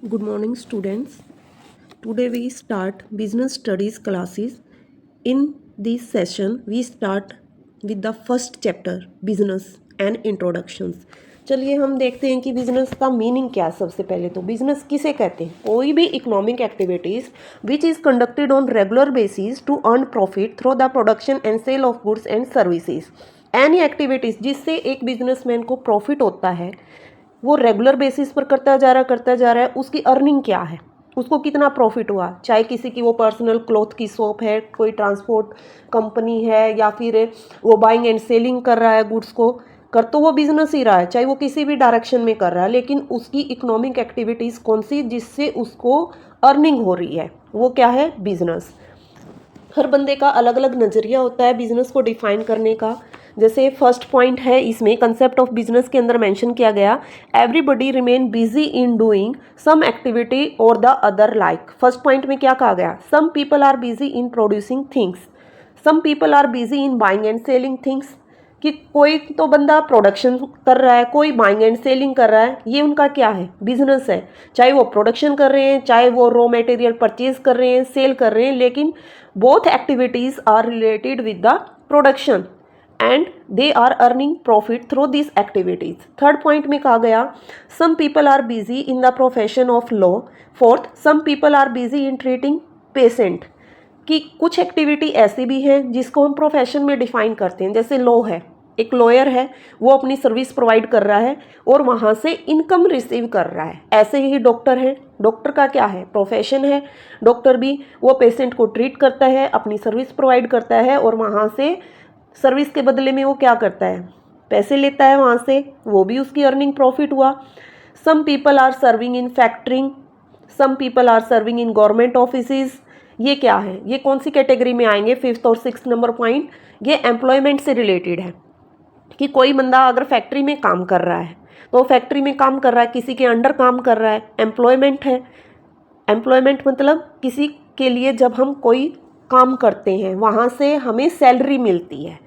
Good morning, students. Today we start business studies classes. In this session, we start with the first chapter, business and introductions. चलिए हम देखते हैं कि business का meaning क्या है। सबसे पहले तो बिजनेस किसे कहते हैं? कोई भी economic activities which is conducted on regular basis to earn profit through the production and sale of goods and services. Any activities जिससे एक बिजनेसमैन को प्रॉफिट होता है, वो रेगुलर बेसिस पर करता जा रहा है, उसकी अर्निंग क्या है, उसको कितना प्रॉफिट हुआ। चाहे किसी की वो पर्सनल क्लॉथ की शॉप है, कोई ट्रांसपोर्ट कंपनी है, या फिर वो बाइंग एंड सेलिंग कर रहा है गुड्स को, कर तो वो बिजनेस ही रहा है, चाहे वो किसी भी डायरेक्शन में कर रहा है, लेकिन उसकी इकोनॉमिक एक्टिविटीज़ कौन सी जिससे उसको अर्निंग हो रही है, वो क्या है? बिजनेस। हर बंदे का अलग अलग नज़रिया होता है बिजनेस को डिफाइन करने का। जैसे फर्स्ट पॉइंट है, इसमें कंसेप्ट ऑफ बिजनेस के अंदर मेंशन किया गया, everybody remain busy in doing some activity और the other like. First point में क्या कहा गया? Some people are busy in producing things, some people are busy in buying and selling things. कि कोई तो बंदा प्रोडक्शन कर रहा है, कोई बाइंग एंड सेलिंग कर रहा है, ये उनका क्या है? बिजनेस है। चाहे वो प्रोडक्शन कर रहे हैं, चाहे वो रॉ मटेरियल परचेज कर रहे हैं, सेल कर रहे हैं, लेकिन both activities are related with the production and they are earning profit through this activities. Third point में कहा गया, some people are busy in the profession of law. Fourth, some people are busy in treating patient. कि कुछ activity ऐसी भी है जिसको हम प्रोफेशन में डिफाइन करते हैं, जैसे लॉ है, एक लॉयर है, वो अपनी सर्विस प्रोवाइड कर रहा है और वहाँ से इनकम रिसीव कर रहा है। ऐसे ही डॉक्टर है, डॉक्टर का क्या है? प्रोफेशन है। डॉक्टर भी वो पेशेंट को ट्रीट करता है, अपनी सर्विस प्रोवाइड करता है और वहाँ से सर्विस के बदले में वो क्या करता है? पैसे लेता है वहाँ से, वो भी उसकी अर्निंग प्रॉफिट हुआ। Some people are serving in factoring, some people are serving in government offices. ये क्या है? ये कौन सी कैटेगरी में आएंगे? फिफ्थ और सिक्स नंबर पॉइंट, ये एम्प्लॉयमेंट से रिलेटेड है। कि कोई बंदा अगर फैक्ट्री में काम कर रहा है, तो फैक्ट्री में काम कर रहा है, किसी के अंडर काम कर रहा है, एम्प्लॉयमेंट है। एम्प्लॉयमेंट मतलब किसी के लिए जब हम कोई काम करते हैं वहाँ से हमें सैलरी मिलती है।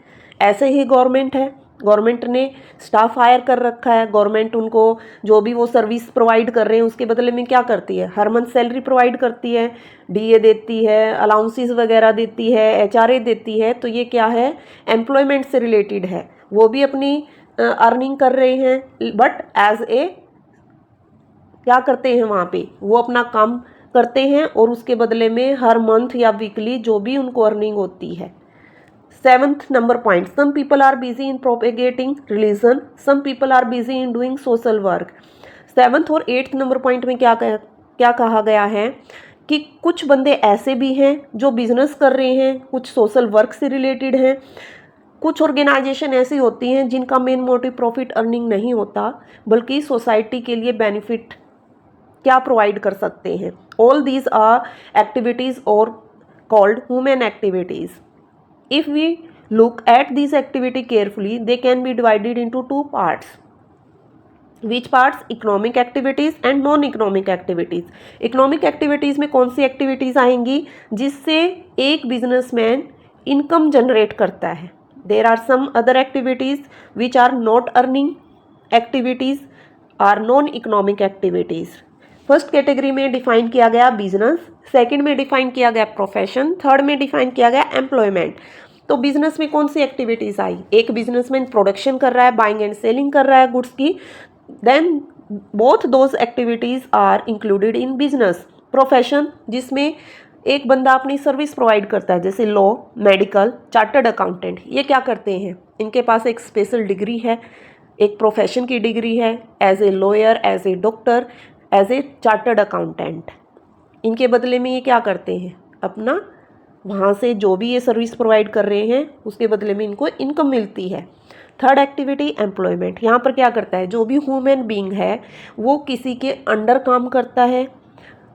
ऐसे ही गवर्नमेंट है, गवर्नमेंट ने स्टाफ हायर कर रखा है, गवर्नमेंट उनको जो भी वो सर्विस प्रोवाइड कर रहे हैं उसके बदले में क्या करती है? हर मंथ सैलरी प्रोवाइड करती है, डीए देती है, अलाउंसेस वगैरह देती है, एचआरए देती है। तो ये क्या है? एम्प्लॉयमेंट से रिलेटेड है। वो भी अपनी अर्निंग कर रहे हैं, बट एज ए क्या करते हैं वहाँ पे? वो अपना काम करते हैं और उसके बदले में हर मंथ या वीकली जो भी उनको अर्निंग होती है। Seventh number point, some people are busy in propagating religion, some people are busy in doing social work. Seventh और एट्थ नंबर पॉइंट में क्या कहा गया है? कि कुछ बंदे ऐसे भी हैं जो बिजनेस कर रहे हैं, कुछ सोशल वर्क से रिलेटेड हैं, कुछ ऑर्गेनाइजेशन ऐसी होती हैं जिनका मेन मोटिव प्रॉफिट अर्निंग नहीं होता, बल्कि सोसाइटी के लिए बेनिफिट क्या प्रोवाइड कर सकते हैं। ऑल दीज आर एक्टिविटीज़ और called human activities. If we look at these activity carefully, they can be divided into two parts. Which parts? Economic activities and non-economic activities. Economic activities में कौन सी activities आएंगी? जिससे एक businessman income generate करता है। There are some other activities which are not earning activities, are non-economic activities. First category में define किया गया बिजनेस, सेकंड में डिफाइन किया गया प्रोफेशन, थर्ड में डिफाइन किया गया एम्प्लॉयमेंट। तो बिजनेस में कौन सी एक्टिविटीज़ आई? एक बिजनेसमैन प्रोडक्शन कर रहा है, बाइंग एंड सेलिंग कर रहा है गुड्स की, then both those activities are included in business. Profession जिसमें एक बंदा अपनी सर्विस प्रोवाइड करता है, जैसे लॉ, मेडिकल, चार्टर्ड अकाउंटेंट, ये क्या करते हैं? इनके पास एक स्पेशल डिग्री है, एक प्रोफेशन की डिग्री है, as a lawyer, as a doctor, as a chartered accountant. इनके बदले में ये क्या करते हैं? अपना वहाँ से जो भी ये सर्विस प्रोवाइड कर रहे हैं उसके बदले में इनको इनकम मिलती है। थर्ड एक्टिविटी एम्प्लॉयमेंट, यहाँ पर क्या करता है? जो भी ह्यूमन बीइंग है वो किसी के अंडर काम करता है,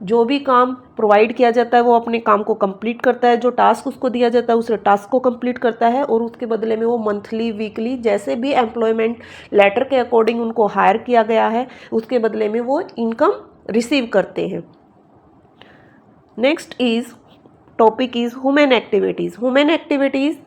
जो भी काम प्रोवाइड किया जाता है वो अपने काम को कंप्लीट करता है, जो टास्क उसको दिया जाता है उस टास्क को कंप्लीट करता है और उसके बदले में वो मंथली, वीकली, जैसे भी एम्प्लॉयमेंट लेटर के अकॉर्डिंग उनको हायर किया गया है उसके बदले में वो इनकम रिसीव करते हैं। Next is topic is human activities. Human activities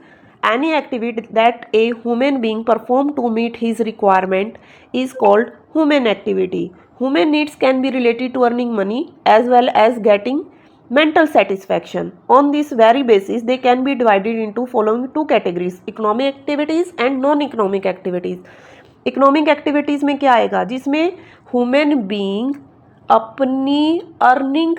Any activity that a human being perform to meet his requirement is called human activity. Human needs can be related to earning money as well as getting mental satisfaction. On this very basis, they can be divided into following two categories: economic activities and non-economic activities. Economic activities में क्या आएगा, जिसमें human being अपनी earning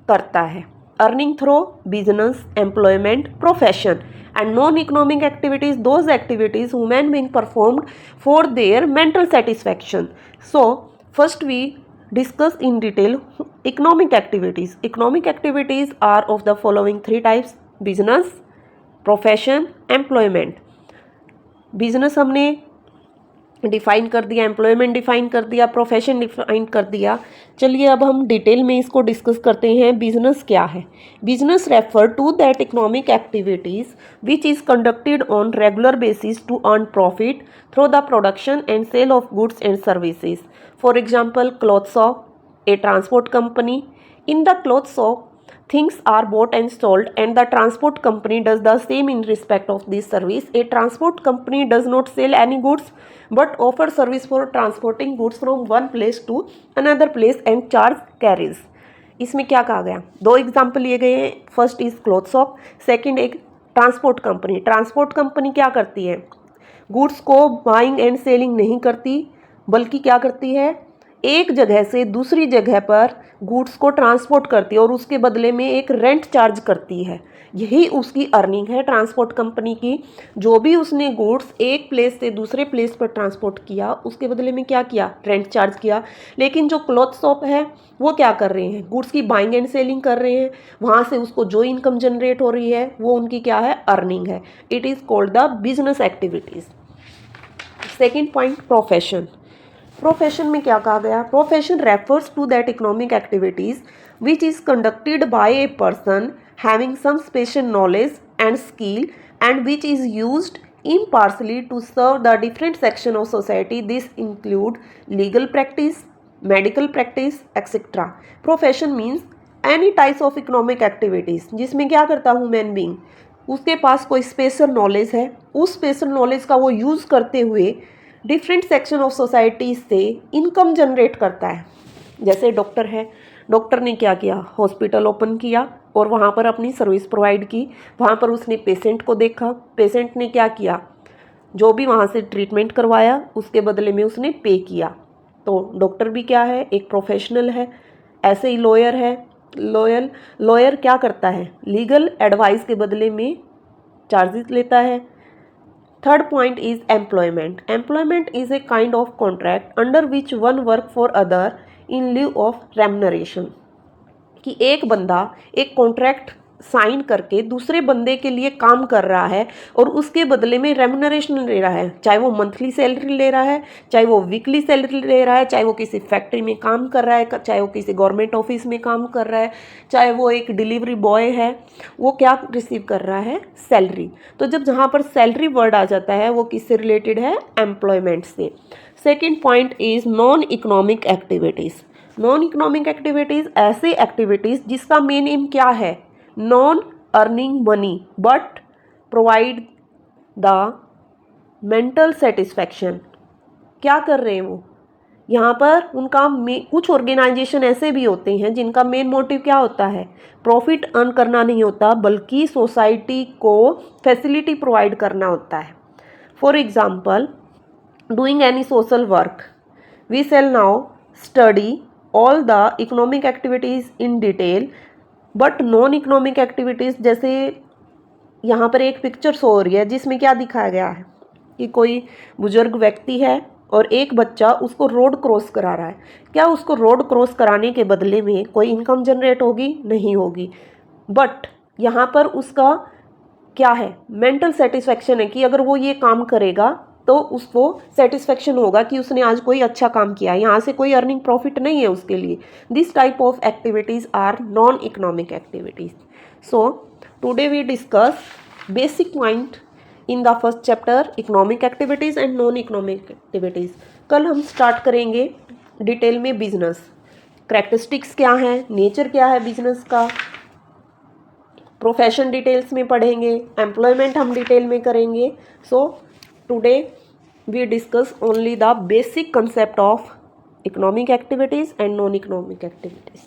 करता है, earning through business, employment, profession. And non economic activities, those activities human being performed for their mental satisfaction. So first we discuss in detail economic activities. Economic activities are of the following three types: business, profession, employment. Business हमने define कर दिया, employment define कर दिया, profession define कर दिया. चलिए अब हम डिटेल में इसको डिस्कस करते हैं. बिजनेस क्या है? Business refer to that economic activities which is conducted on regular basis to earn profit through the production and sale of goods and services. For example, cloth shop, a transport company. In the cloth shop, things are bought and sold, and the transport company does the same in respect of this service. A transport company does not sell any goods but offers service for transporting goods from one place to another place and charge carriage. इसमें क्या कहा गया? दो example लिए गए हैं. First is cloth shop, second एक transport company. Transport company क्या करती है? गुड्स को बाइंग एंड सेलिंग नहीं करती, बल्कि क्या करती है? एक जगह से दूसरी जगह पर गुड्स को ट्रांसपोर्ट करती है और उसके बदले में एक रेंट चार्ज करती है. यही उसकी अर्निंग है ट्रांसपोर्ट कंपनी की. जो भी उसने गुड्स एक प्लेस से दूसरे प्लेस पर ट्रांसपोर्ट किया, उसके बदले में क्या किया? रेंट चार्ज किया. लेकिन जो क्लॉथ शॉप है वो क्या कर रहे हैं? गुड्स की बाइंग एंड सेलिंग कर रहे हैं. वहाँ से उसको जो इनकम जनरेट हो रही है वो उनकी क्या है? अर्निंग है. It is called the business activities. Second point, profession. Profession में क्या कहा गया? Profession refers to that economic activities which is conducted by a person having some special knowledge and skill and which is used impartially to serve the different section of society. This include legal practice, medical practice, etc. Profession means any types of economic activities जिसमें क्या करता हूँ human being, उसके पास कोई special knowledge है, उस special knowledge का वो यूज़ करते हुए डिफरेंट सेक्शन ऑफ सोसाइटी से इनकम जनरेट करता है. जैसे डॉक्टर है, डॉक्टर ने क्या किया? हॉस्पिटल ओपन किया और वहाँ पर अपनी सर्विस प्रोवाइड की. वहाँ पर उसने पेशेंट को देखा, पेशेंट ने क्या किया? जो भी वहाँ से ट्रीटमेंट करवाया उसके बदले में उसने पे किया. तो डॉक्टर भी क्या है? एक प्रोफेशनल है. ऐसे ही लॉयर है. लॉयर क्या करता है? लीगल एडवाइस के बदले में चार्जेस लेता है. Third point is employment. Employment is a kind of contract under which one work for other in लिeu of remuneration. कि एक बंदा एक कॉन्ट्रैक्ट साइन करके दूसरे बंदे के लिए काम कर रहा है और उसके बदले में रेम्यूनरेशन ले रहा है. चाहे वो मंथली सैलरी ले रहा है, चाहे वो वीकली सैलरी ले रहा है, चाहे वो किसी फैक्ट्री में काम कर रहा है, चाहे वो किसी गवर्नमेंट ऑफिस में काम कर रहा है, चाहे वो एक डिलीवरी बॉय है, वो क्या रिसीव कर रहा है? सैलरी. तो जब जहाँ पर सैलरी वर्ड आ जाता है वो किससे रिलेटेड है? एम्प्लॉयमेंट से. Second point is non economic activities. Non economic activities ऐसे एक्टिविटीज़ जिसका मेन एम क्या है? Non earning money but provide the mental satisfaction. क्या कर रहे हैं वो? यहाँ पर उनका कुछ ऑर्गेनाइजेशन ऐसे भी होते हैं जिनका मेन मोटिव क्या होता है? प्रॉफिट अर्न करना नहीं होता, बल्कि सोसाइटी को फैसिलिटी प्रोवाइड करना होता है. For example, doing any social work. We shall now study all the economic activities in detail. But non economic activities, जैसे यहाँ पर एक पिक्चर शो हो रही है जिसमें क्या दिखाया गया है कि कोई बुजुर्ग व्यक्ति है और एक बच्चा उसको रोड क्रॉस करा रहा है. क्या उसको रोड क्रॉस कराने के बदले में कोई इनकम जनरेट होगी? नहीं होगी. बट यहाँ पर उसका क्या है? मेंटल सेटिस्फैक्शन है कि अगर वो ये काम करेगा तो उसको सेटिस्फैक्शन होगा कि उसने आज कोई अच्छा काम किया. यहाँ से कोई अर्निंग प्रॉफिट नहीं है उसके लिए. This type of activities are non economic activities. So today we discuss basic point in the first chapter, economic activities and non economic activities. कल हम स्टार्ट करेंगे डिटेल में बिजनेस. कैरेक्टरिस्टिक्स क्या हैं, नेचर क्या है बिजनेस का, प्रोफेशन डिटेल्स में पढ़ेंगे, एम्प्लॉयमेंट हम डिटेल में करेंगे. So today we discuss only the basic concept of economic activities and non-economic activities.